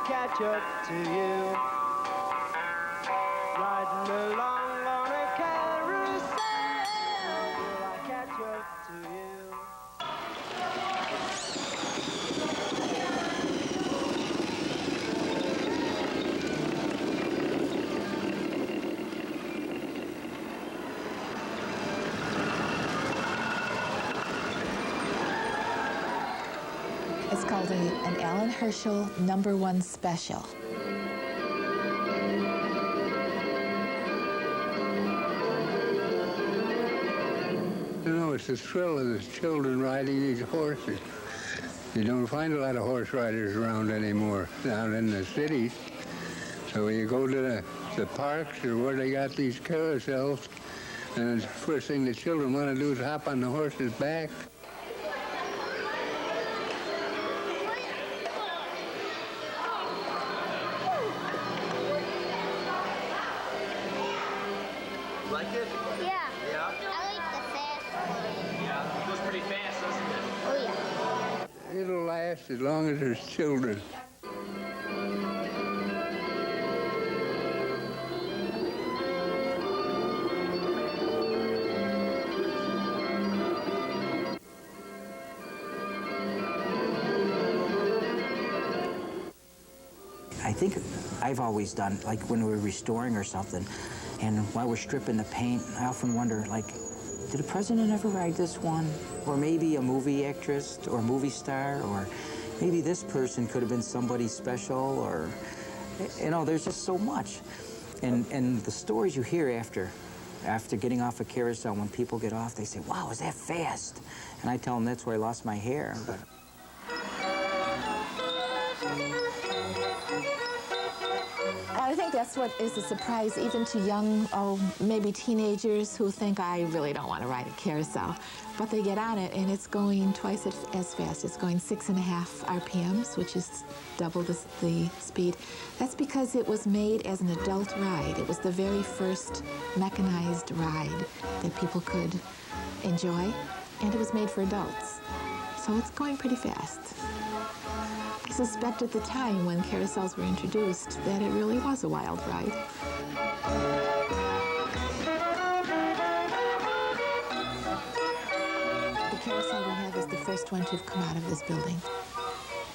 catch up to you. Riding along on a carousel, will I catch up to you? It's called an Alan Herschel #1 special. You know, it's the thrill of the children riding these horses. You don't find a lot of horse riders around anymore down in the cities. So you go to the parks or where they got these carousels, and the first thing the children want to do is hop on the horse's back. Like it? Yeah. Yeah? I like the fast one. Yeah, it goes pretty fast, doesn't it? Oh, yeah. It'll last as long as there's children. I think I've always done, like when we're restoring or something, and while we're stripping the paint, I often wonder, like, did a president ever ride this one? Or maybe a movie actress or movie star, or maybe this person could have been somebody special, or, you know, there's just so much. And the stories you hear after getting off a carousel, when people get off, they say, wow, is that fast? And I tell them that's where I lost my hair. But I think that's what is a surprise even to young, maybe teenagers who think, I really don't want to ride a carousel. But they get on it, and it's going twice as fast. It's going 6.5 RPMs, which is double the speed. That's because it was made as an adult ride. It was the very first mechanized ride that people could enjoy, and it was made for adults. So it's going pretty fast. I suspect at the time when carousels were introduced that it really was a wild ride. The carousel we have is the first one to have come out of this building.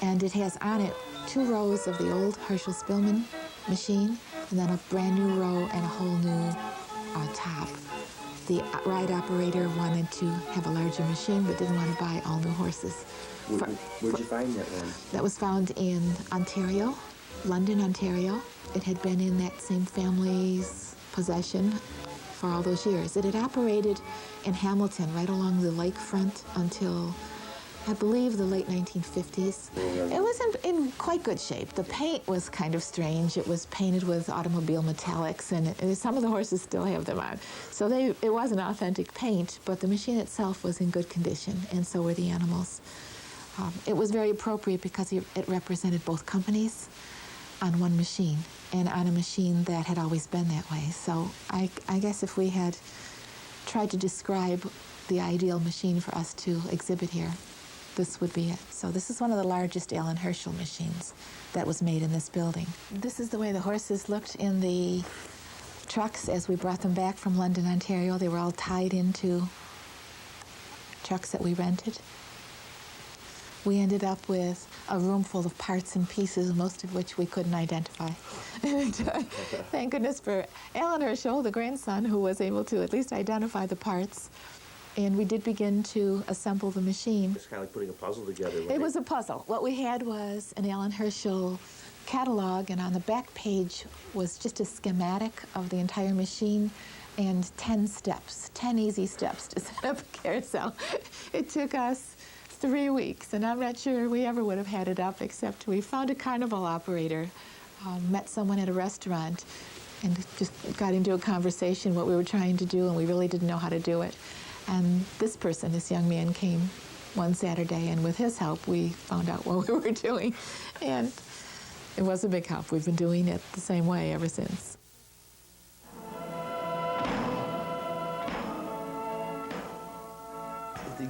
And it has on it 2 rows of the old Herschel Spillman machine, and then a brand new row and a whole new top. The ride operator wanted to have a larger machine but didn't want to buy all new horses. Where'd you find that one? That was found in Ontario, London, Ontario. It had been in that same family's possession for all those years. It had operated in Hamilton right along the lakefront until, I believe, the late 1950s. It was in quite good shape. The paint was kind of strange. It was painted with automobile metallics, and some of the horses still have them on. So it was an authentic paint, but the machine itself was in good condition, and so were the animals. It was very appropriate because it represented both companies on one machine, and on a machine that had always been that way. So I guess if we had tried to describe the ideal machine for us to exhibit here, this would be it. So this is one of the largest Alan Herschel machines that was made in this building. This is the way the horses looked in the trucks as we brought them back from London, Ontario. They were all tied into trucks that we rented. We ended up with a room full of parts and pieces, most of which we couldn't identify. Thank goodness for Alan Herschel, the grandson, who was able to at least identify the parts. And we did begin to assemble the machine. It's kind of like putting a puzzle together. It was a puzzle. What we had was an Alan Herschel catalog, and on the back page was just a schematic of the entire machine and 10 steps, 10 easy steps to set up a carousel. It took us 3 weeks, and I'm not sure we ever would have had it up, except we found a carnival operator, met someone at a restaurant, and just got into a conversation what we were trying to do, and we really didn't know how to do it. And this young man, came one Saturday, and with his help, we found out what we were doing. And it was a big help. We've been doing it the same way ever since.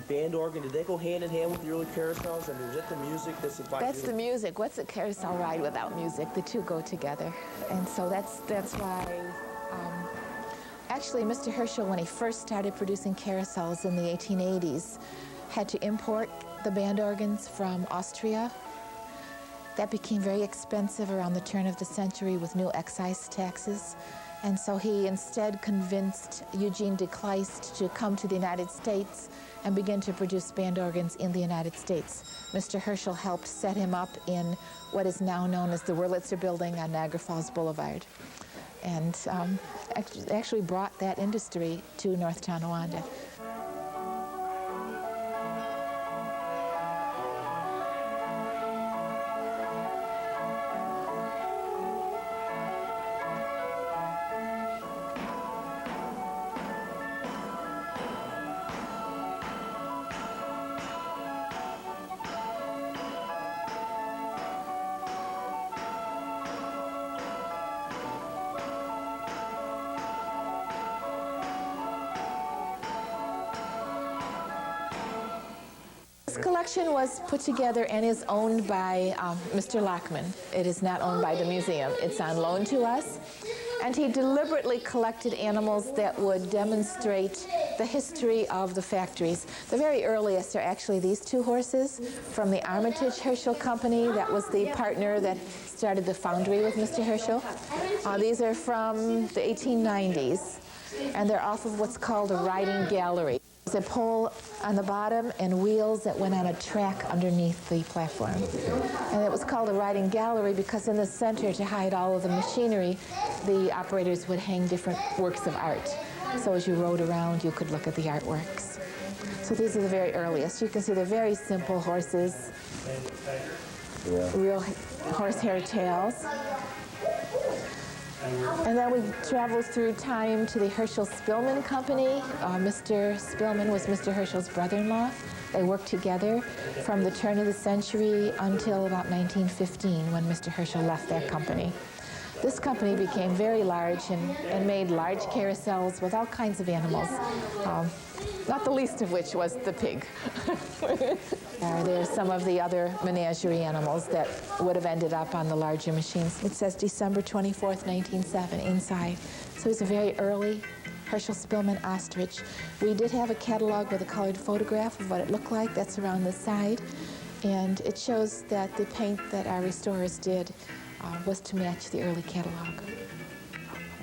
band organ, did they go hand in hand with the early carousels? I mean, is that the music that's about That's the music. What's a carousel ride without music? The two go together. And so that's why, actually, Mr. Herschel, when he first started producing carousels in the 1880s, had to import the band organs from Austria. That became very expensive around the turn of the century with new excise taxes. And so he instead convinced Eugene de Kleist to come to the United States and begin to produce band organs in the United States. Mr. Herschel helped set him up in what is now known as the Wurlitzer Building on Niagara Falls Boulevard, and actually brought that industry to North Tonawanda. This collection was put together and is owned by Mr. Lachman. It is not owned by the museum. It's on loan to us. And he deliberately collected animals that would demonstrate the history of the factories. The very earliest are actually these two horses from the Armitage Herschel Company. That was the partner that started the foundry with Mr. Herschel. These are from the 1890s, and they're off of what's called a riding gallery. There's a pole on the bottom and wheels that went on a track underneath the platform. And it was called a riding gallery because in the center, to hide all of the machinery, the operators would hang different works of art. So as you rode around, you could look at the artworks. So these are the very earliest. You can see they're very simple horses, real horsehair tails. And then we traveled through time to the Herschel Spillman Company. Mr. Spillman was Mr. Herschel's brother-in-law. They worked together from the turn of the century until about 1915 when Mr. Herschel left that company. This company became very large and made large carousels with all kinds of animals, not the least of which was the pig. There's some of the other menagerie animals that would have ended up on the larger machines. It says December 24th, 1907 inside. So it's a very early Herschel Spillman ostrich. We did have a catalog with a colored photograph of what it looked like. That's around the side. And it shows that the paint that our restorers did was to match the early catalog.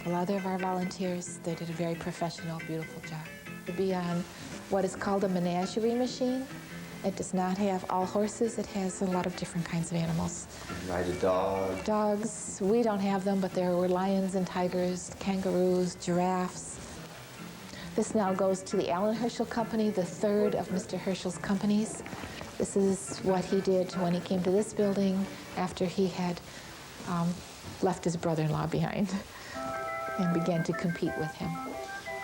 A lot of our volunteers, they did a very professional, beautiful job. To be on what is called a menagerie machine. It does not have all horses. It has a lot of different kinds of animals. Ride a dog. Dogs, we don't have them, but there were lions and tigers, kangaroos, giraffes. This now goes to the Allen Herschel Company, the third of Mr. Herschel's companies. This is what he did when he came to this building after he had left his brother-in-law behind and began to compete with him.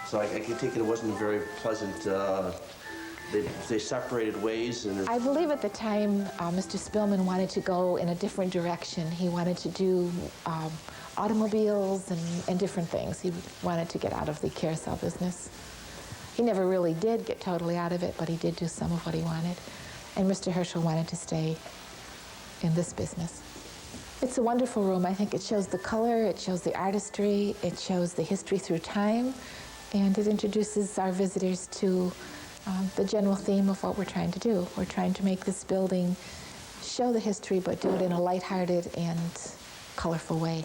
So I can take it wasn't very pleasant. They separated ways. And I believe at the time Mr. Spillman wanted to go in a different direction. He wanted to do automobiles and different things. He wanted to get out of the carousel business. He never really did get totally out of it, but he did do some of what he wanted. And Mr. Herschel wanted to stay in this business. It's a wonderful room. I think it shows the color, it shows the artistry, it shows the history through time, and it introduces our visitors to the general theme of what we're trying to do. We're trying to make this building show the history, but do it in a lighthearted and colorful way.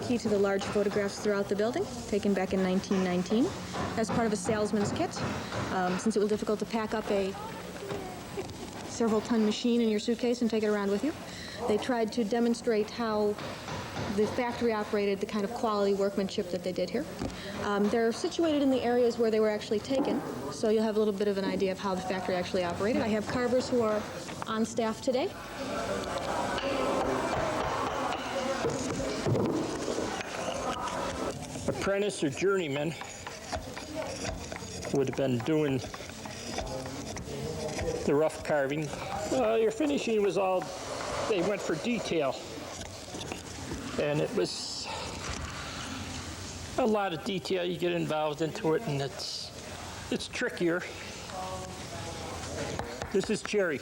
Key to the large photographs throughout the building, taken back in 1919 as part of a salesman's kit. Since it was difficult to pack up a several-ton machine in your suitcase and take it around with you, they tried to demonstrate how the factory operated, the kind of quality workmanship that they did here. They're situated in the areas where they were actually taken, so you'll have a little bit of an idea of how the factory actually operated. I have carvers who are on staff today. Apprentice or journeyman would have been doing the rough carving. Your finishing was all they went for detail. And it was a lot of detail. You get involved into it, and it's trickier. This is cherry.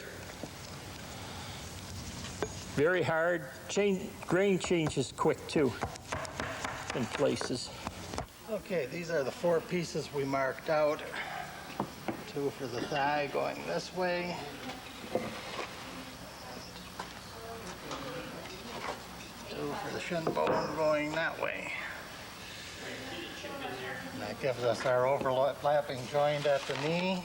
Very hard. Grain changes quick too in places. Okay, these are the 4 pieces we marked out. 2 for the thigh going this way. 2 for the shin bone going that way. And that gives us our overlapping joint at the knee.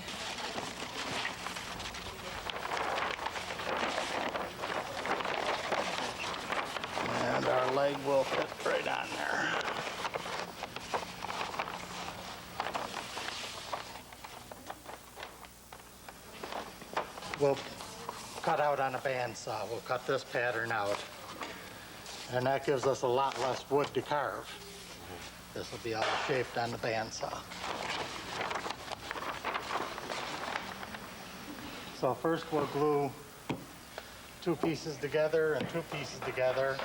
And our leg will fit right on there. We'll cut out on a bandsaw. We'll cut this pattern out. And that gives us a lot less wood to carve. This will be all shaped on the bandsaw. So first we'll glue 2 pieces together and 2 pieces together,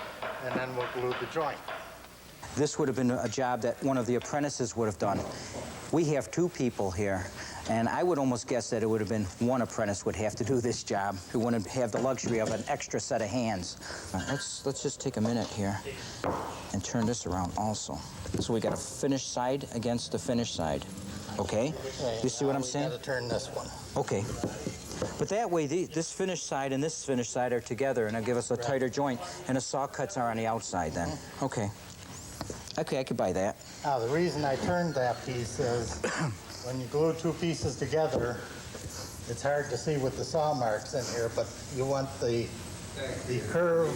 and then we'll glue the joint. This would have been a job that one of the apprentices would have done. We have 2 people here, and I would almost guess that it would have been one apprentice would have to do this job, who wouldn't have the luxury of an extra set of hands. Let's just take a minute here and turn this around also. So we got a finished side against the finished side, okay? You see what I'm saying? Got to turn this one. Okay. But that way, this finished side and this finished side are together, and it'll give us a tighter joint, and the saw cuts are on the outside then. Okay. Okay, I could buy that. Now, the reason I turned that piece is when you glue 2 pieces together, it's hard to see with the saw marks in here, but you want the curve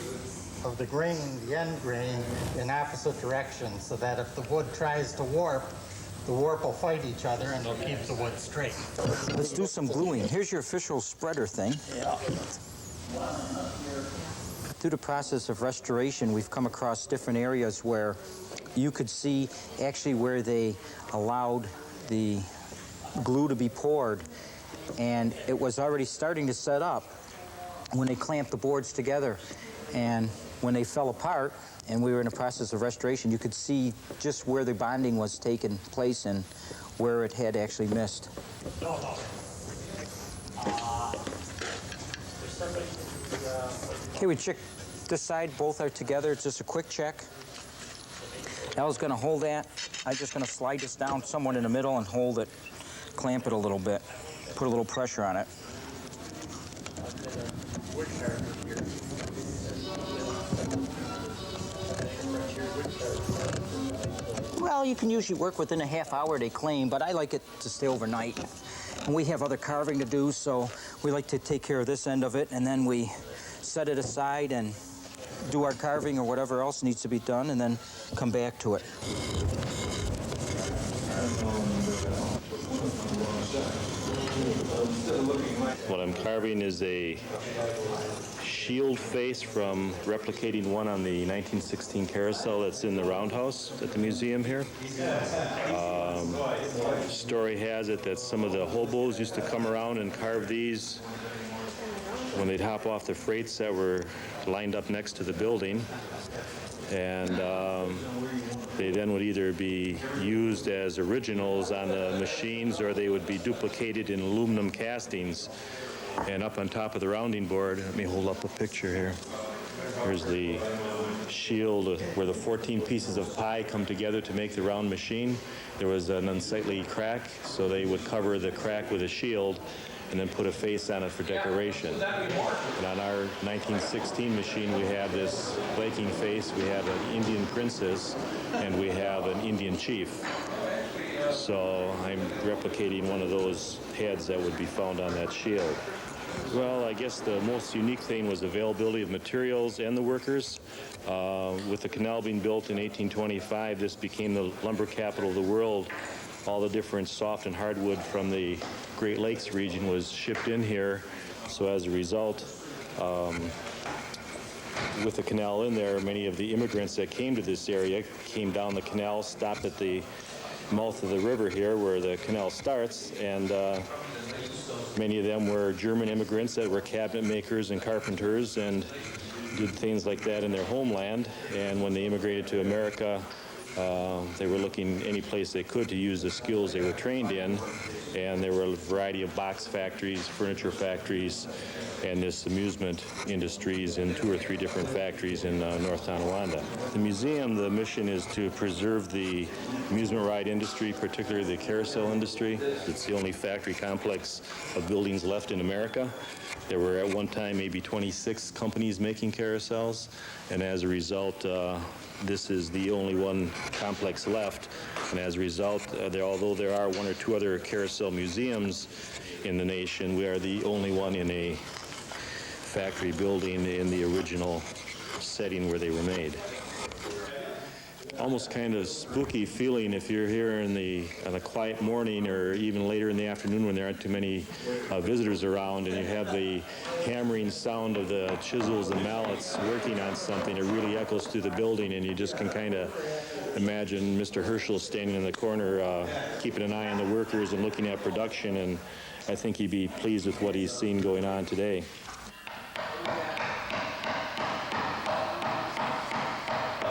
of the grain, the end grain, in opposite directions, so that if the wood tries to warp, the warp will fight each other and it'll keep the wood straight. Let's do some gluing. Here's your official spreader thing. Yeah. Through the process of restoration, we've come across different areas where you could see actually where they allowed the glue to be poured, and it was already starting to set up when they clamped the boards together. And when they fell apart and we were in the process of restoration, you could see just where the bonding was taking place and where it had actually missed. Okay, we check this side, both are together. It's just a quick check. Al's gonna hold that. I'm just gonna slide this down somewhat in the middle and hold it, clamp it a little bit, put a little pressure on it. Well, you can usually work within a half hour, they claim, but I like it to stay overnight. And we have other carving to do, so we like to take care of this end of it, and then we set it aside and do our carving or whatever else needs to be done, and then come back to it. What I'm carving is a shield face from replicating one on the 1916 carousel that's in the roundhouse at the museum here. Story has it that some of the hobos used to come around and carve these when they'd hop off the freights that were lined up next to the building. And they then would either be used as originals on the machines, or they would be duplicated in aluminum castings. And up on top of the rounding board, let me hold up a picture here. Here's the shield where the 14 pieces of pie come together to make the round machine. There was an unsightly crack, so they would cover the crack with a shield and then put a face on it for decoration. And on our 1916 machine, we have this Viking face, we have an Indian princess, and we have an Indian chief. So I'm replicating one of those heads that would be found on that shield. Well, I guess the most unique thing was availability of materials and the workers. With the canal being built in 1825, this became the lumber capital of the world. All the different soft and hardwood from the Great Lakes region was shipped in here. So as a result, with the canal in there, many of the immigrants that came to this area came down the canal, stopped at the mouth of the river here where the canal starts, and many of them were German immigrants that were cabinet makers and carpenters, and did things like that in their homeland, and when they immigrated to America, they were looking any place they could to use the skills they were trained in, and there were a variety of box factories, furniture factories, and this amusement industries in 2 or 3 different factories in North Tonawanda. The museum, the mission is to preserve the amusement ride industry, particularly the carousel industry. It's the only factory complex of buildings left in America. There were at one time maybe 26 companies making carousels, and as a result, this is the only one complex left. And as a result, although there are 1 or 2 other carousel museums in the nation, we are the only one in a factory building in the original setting where they were made. Almost kind of spooky feeling if you're here on a quiet morning or even later in the afternoon when there aren't too many visitors around, and you have the hammering sound of the chisels and mallets working on something. It really echoes through the building, and you just can kind of imagine Mr. Herschel standing in the corner keeping an eye on the workers and looking at production, and I think he'd be pleased with what he's seen going on today.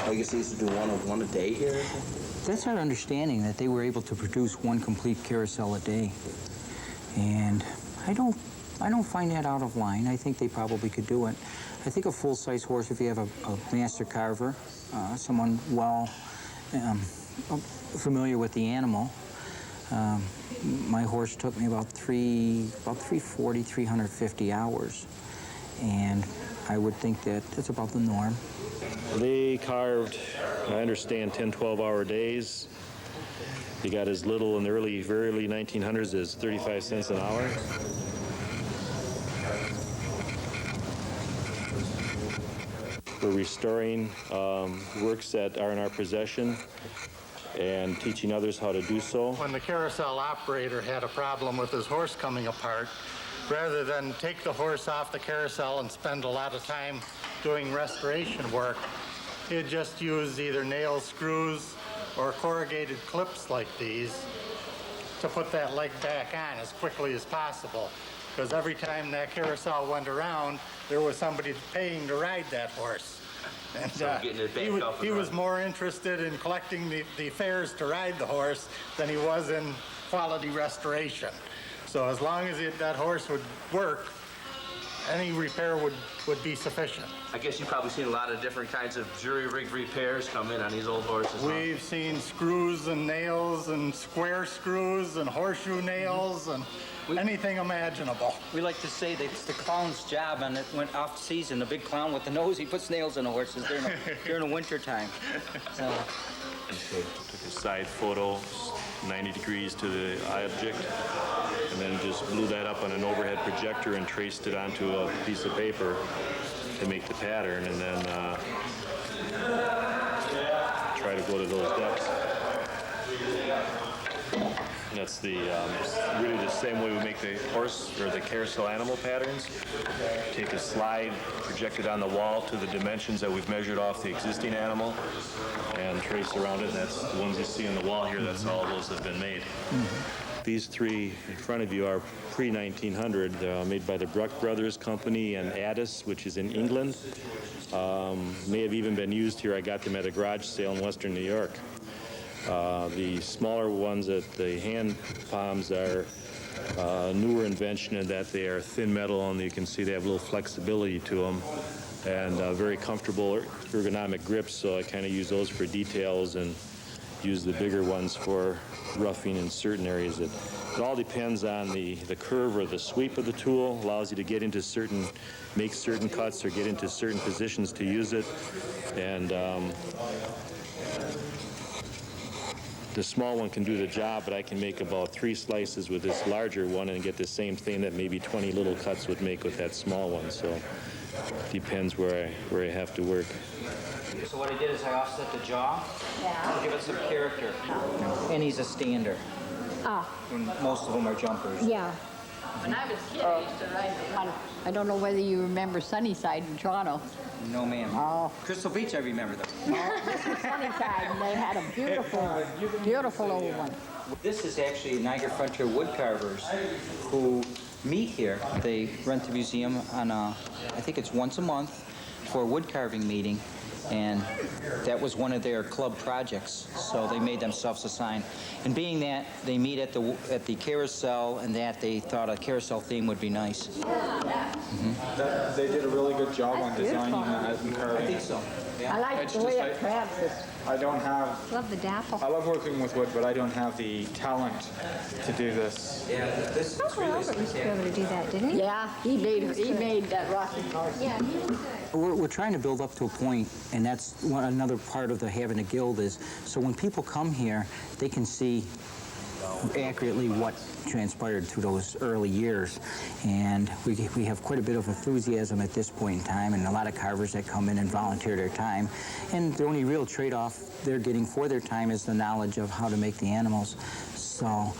I guess they used to do one a day here? That's our understanding, that they were able to produce 1 complete carousel a day. And I don't find that out of line. I think they probably could do it. I think a full-size horse, if you have a master carver, someone well familiar with the animal, my horse took me about 340, 350 hours. And I would think that that's about the norm. They carved, I understand, 10, 12-hour days. They got as little in the very early 1900s as 35 cents an hour. We're restoring works that are in our possession and teaching others how to do so. When the carousel operator had a problem with his horse coming apart, rather than take the horse off the carousel and spend a lot of time doing restoration work, he'd just use either nail screws or corrugated clips like these to put that leg back on as quickly as possible. Because every time that carousel went around, there was somebody paying to ride that horse. And getting it back up and he was running. more interested in collecting the fares to ride the horse than he was in quality restoration. So as long as that horse would work, any repair would be sufficient. I guess you've probably seen a lot of different kinds of jury-rig repairs come in on these old horses. Huh? We've seen screws and nails and square screws and horseshoe nails and anything imaginable. We like to say that it's the clown's job, and it went off season. The big clown with the nose, he puts nails in the horses during the winter time. So. Took a side photo, 90 degrees to the object, and then just blew that up on an overhead projector and traced it onto a piece of paper to make the pattern, and then try to go to those depths. And that's really the same way we make the horse or the carousel animal patterns. Take a slide, project it on the wall to the dimensions that we've measured off the existing animal, and trace around it. That's the ones you see on the wall here. That's all those have been made. These 3 in front of you are pre-1900, made by the Bruck Brothers Company and Addis, which is in England. May have even been used here. I got them at a garage sale in Western New York. The smaller ones at the hand palms are a newer invention in that they are thin metal, and you can see they have a little flexibility to them, and very comfortable ergonomic grips, so I kind of use those for details and use the bigger ones for roughing in certain areas. It all depends on the curve or the sweep of the tool. Allows you to get into make certain cuts or get into certain positions to use it. And the small one can do the job, but I can make about 3 slices with this larger one and get the same thing that maybe 20 little cuts would make with that small one. So it depends where I have to work. So what I did is I offset the jaw to give it some character. And he's a stander. And most of them are jumpers. Yeah. When I was a kid, I used to ride one. I don't know whether you remember Sunnyside in Toronto. No, ma'am. Oh. Crystal Beach, I remember them. This is Sunnyside, and they had a beautiful old one. This is actually Niagara Frontier woodcarvers who meet here. They rent the museum on I think it's once a month for a wood carving meeting, and that was one of their club projects, so they made themselves a sign. And being that they meet at the carousel, and that they thought a carousel theme would be nice. They did a really good job on designing that and carving. I think so. I like the way it crafts. I don't have. Love the dapple. I love working with wood, but I don't have the talent to do this. Yeah, this is really Robert used to be able to do that, didn't he? Yeah, he made that rocking horse. Yeah. We're trying to build up to a point, and that's another part of having a guild is, so when people come here, they can see accurately what transpired through those early years. And we have quite a bit of enthusiasm at this point in time, and a lot of carvers that come in and volunteer their time. And the only real trade-off they're getting for their time is the knowledge of how to make the animals. So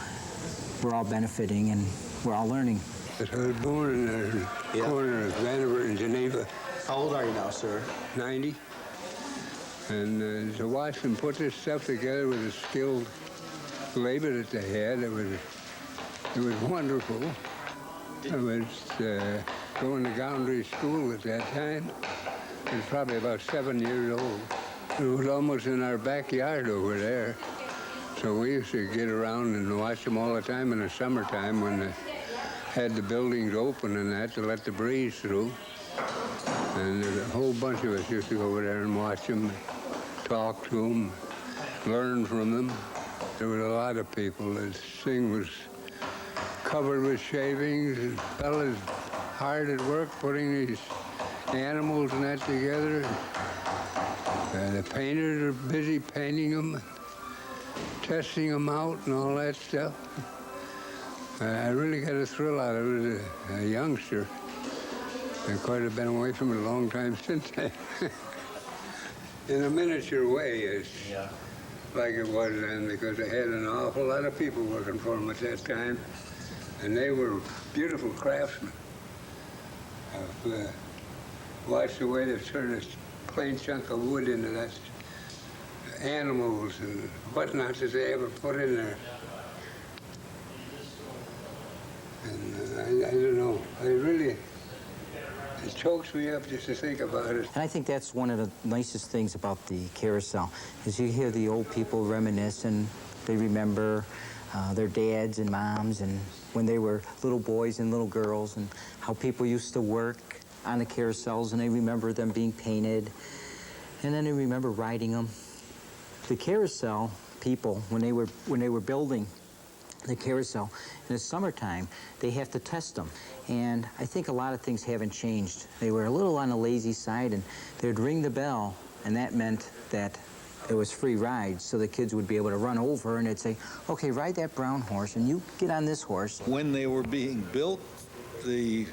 we're all benefiting and we're all learning. I was born in the corner of Vanderbilt and Geneva. How old are you now, sir? 90. And to watch them put this stuff together with a skilled labor that they had, it was wonderful. I was going to Gowndry School at that time. I was probably about 7 years old. It was almost in our backyard over there. So we used to get around and watch them all the time in the summertime when they had the buildings open and that to let the breeze through. And a whole bunch of us used to go over there and watch them, talk to them, learn from them. There was a lot of people. This thing was covered with shavings, and fellas hard at work putting these animals and that together. The painters are busy painting them, testing them out and all that stuff. I really got a thrill out of it as a youngster. I quite have been away from it a long time since then. In a miniature way, it's like it was then, because they had an awful lot of people working for them at that time, and they were beautiful craftsmen. I've watched the way they turned this plain chunk of wood into that animals and whatnot that they ever put in there. And I don't know, it chokes me up just to think about it. And I think that's one of the nicest things about the carousel, is you hear the old people reminisce and they remember their dads and moms and when they were little boys and little girls and how people used to work on the carousels, and they remember them being painted, and then they remember riding them. The carousel people, when they were building the carousel in the summertime, they have to test them. And I think a lot of things haven't changed. They were a little on the lazy side, and they'd ring the bell, and that meant that it was free rides, so the kids would be able to run over and they'd say, okay, ride that brown horse and you get on this horse. When they were being built, the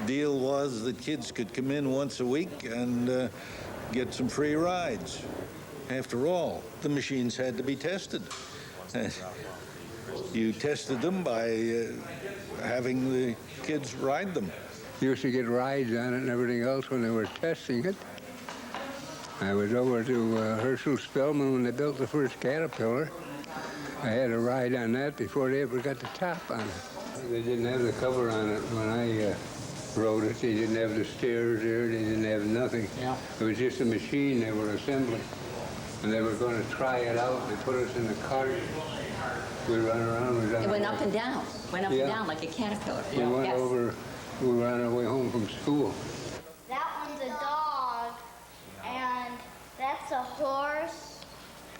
deal was that kids could come in once a week and get some free rides. After all, the machines had to be tested. You tested them by having the kids ride them. You used to get rides on it and everything else when they were testing it. I was over to Herschel Spellman when they built the first Caterpillar. I had a ride on that before they ever got the top on it. They didn't have the cover on it when I rode it. They didn't have the stairs there. They didn't have nothing. Yeah. It was just a machine they were assembling. And they were going to try it out. They put us in the cart. We run around. It went up and down. Went up and down like a caterpillar. We went over. We were on our way home from school. That one's a dog, and that's a horse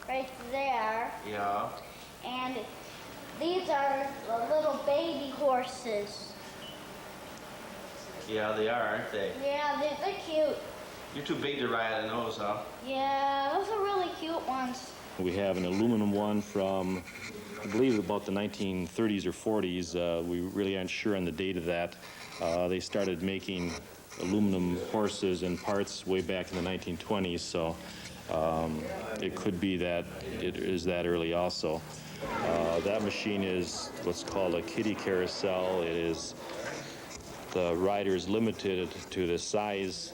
right there. Yeah. And these are the little baby horses. Yeah, they are, aren't they? Yeah, they're cute. You're too big to ride on those, huh? Yeah, those are really cute ones. We have an aluminum one from, I believe, about the 1930s or 40s. We really aren't sure on the date of that. They started making aluminum horses and parts way back in the 1920s, so it could be that it is that early also. That machine is what's called a kiddie carousel. It is, the rider is limited to the size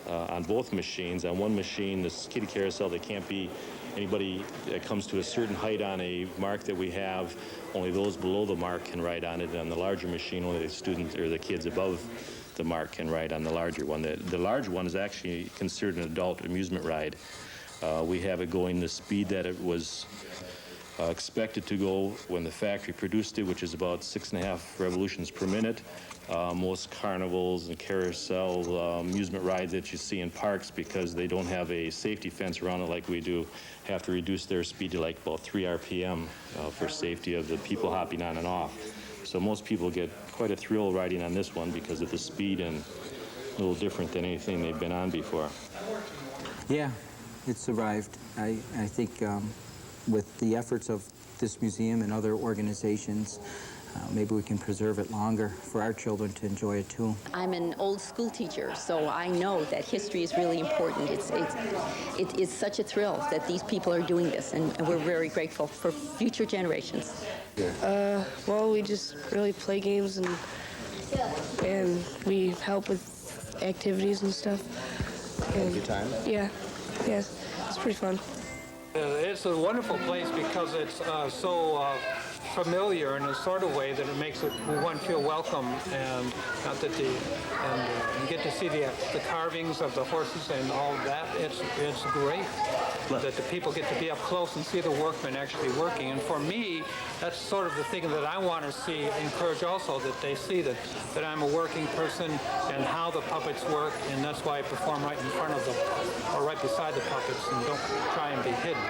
on both machines. On one machine, this kiddie carousel, there can't be anybody that comes to a certain height on a mark that we have. Only those below the mark can ride on it. On the larger machine, only the students or the kids above the Mark can ride on the larger one. The large one is actually considered an adult amusement ride. We have it going the speed that it was expected to go when the factory produced it, which is about 6.5 revolutions per minute. Most carnivals and carousel amusement rides that you see in parks, because they don't have a safety fence around it like we do, have to reduce their speed to like about 3 RPM for safety of the people hopping on and off. So most people get quite a thrill riding on this one because of the speed, and a little different than anything they've been on before. Yeah, it survived. I think with the efforts of this museum and other organizations, maybe we can preserve it longer for our children to enjoy it too. I'm an old school teacher, so I know that history is really important. It's such a thrill that these people are doing this, and we're very grateful for future generations. Well, we just really play games, and we help with activities and stuff. And good time? Yeah, it's pretty fun. It's a wonderful place because it's so familiar in a sort of way that it makes one feel welcome, and not that you get to see the carvings of the horses and all that. It's great that the people get to be up close and see the workmen actually working. And for me, that's sort of the thing that I want to see, encourage also, that they see that I'm a working person and how the puppets work, and that's why I perform right in front of them or right beside the puppets and don't try and be hidden.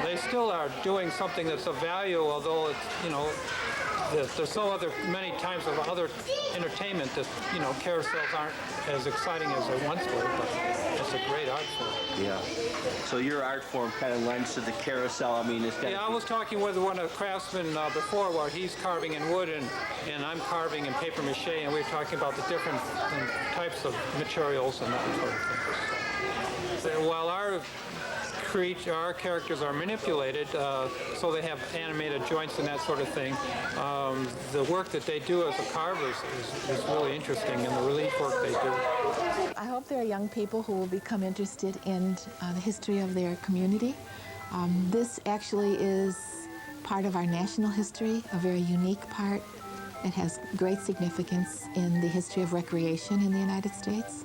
They still are doing something that's of value, although it's, there's so many types of other entertainment that, carousels aren't as exciting as they once were, but it's a great art form. Yeah. So your art form kind of lends to the carousel. I mean, it's kind I was talking with one of the craftsmen before, where he's carving in wood and I'm carving in paper mache, and we were talking about the different types of materials and that sort of thing. So while our characters are manipulated, so they have animated joints and that sort of thing. The work that they do as a carver is really interesting, and the relief work they do. I hope there are young people who will become interested in the history of their community. This actually is part of our national history, a very unique part. It has great significance in the history of recreation in the United States.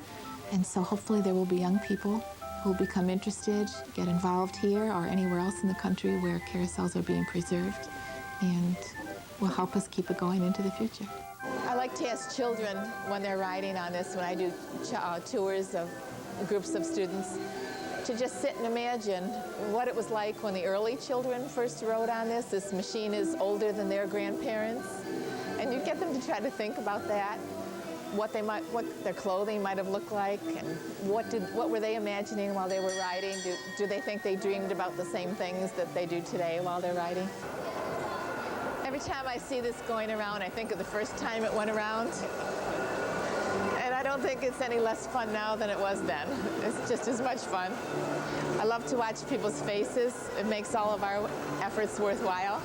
And so hopefully there will be young people who will become interested, get involved here or anywhere else in the country where carousels are being preserved, and will help us keep it going into the future. I like to ask children when they're riding on this, when I do tours of groups of students, to just sit and imagine what it was like when the early children first rode on this. This machine is older than their grandparents, and you get them to try to think about that. What their clothing might have looked like, and what were they imagining while they were riding? Do they think they dreamed about the same things that they do today while they're riding? Every time I see this going around, I think of the first time it went around, and I don't think it's any less fun now than it was then. It's just as much fun. I love to watch people's faces. It makes all of our efforts worthwhile.